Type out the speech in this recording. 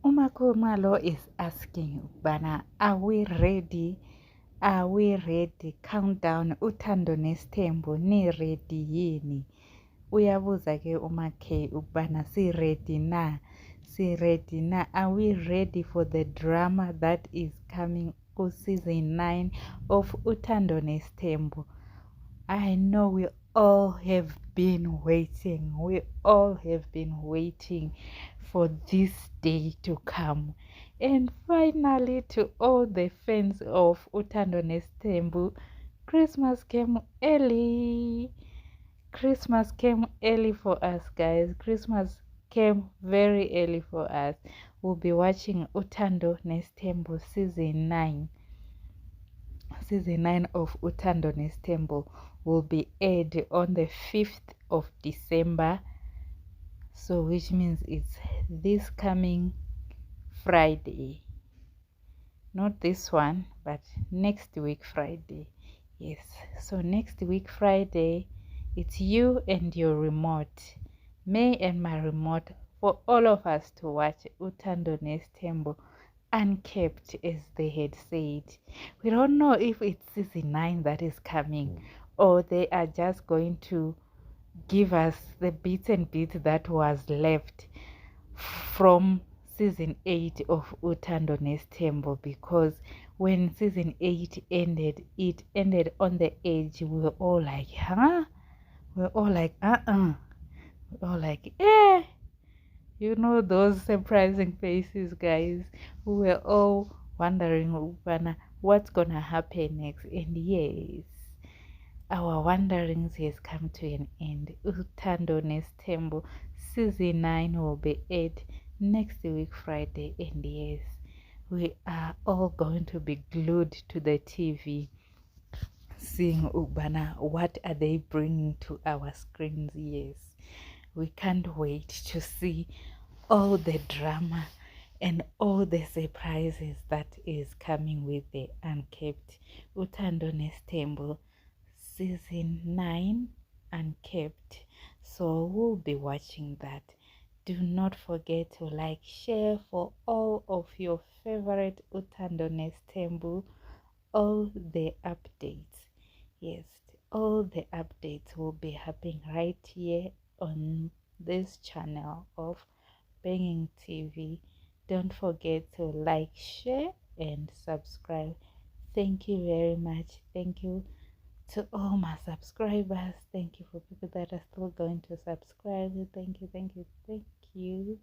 Umakumalo is asking, Bana, are we ready? Are we ready? Countdown, Uthando Nesthembu, ni ready yini? Uyabuza ke uMakhe ukubana si ready na? Si ready na? Are we ready for the drama that is coming to season 9 of Uthando Nesthembu? I know we all have been waiting. We all have been waiting for this day to come. And finally, to all the fans of Uthando Nesthembu, Christmas came early. Christmas came early for us, guys. Christmas came very early for us. We'll be watching Uthando Nesthembu season 9. Season 9 of Uthando Nesthembu will be aired on the 5th of December. So which means it's this coming Friday. Not this one, but next week Friday. Yes. So next week Friday, it's you and your remote. Me and my remote for all of us to watch Uthando Nesthembu Unkept, as they had said. We don't know if it's season 9 that is coming, or they are just going to give us the bits and bits that was left from season 8 of Uthando Nesthembu, because when season 8 ended, it ended on the edge. We were all like, huh? We were all like, We were all like, eh. You know those surprising faces, guys. We were all wondering what's gonna happen next. And yes, our wanderings has come to an end. Uthando Nesthembu season 9 will be aired next week Friday. And yes, we are all going to be glued to the TV, seeing what are they bringing to our screens. Yes, we can't wait to see all the drama and all the surprises that is coming with the Unkept. Uthando Nesthembu season 9 Unkept. So we'll be watching that. Do not forget to like, share for all of your favorite Uthando Nesthembu. All the updates. Yes, all the updates will be happening right here on this channel of Banging TV. Don't forget to like, share, and subscribe. Thank you very much. Thank you to all my subscribers. Thank you for people that are still going to subscribe. Thank you, thank you, thank you.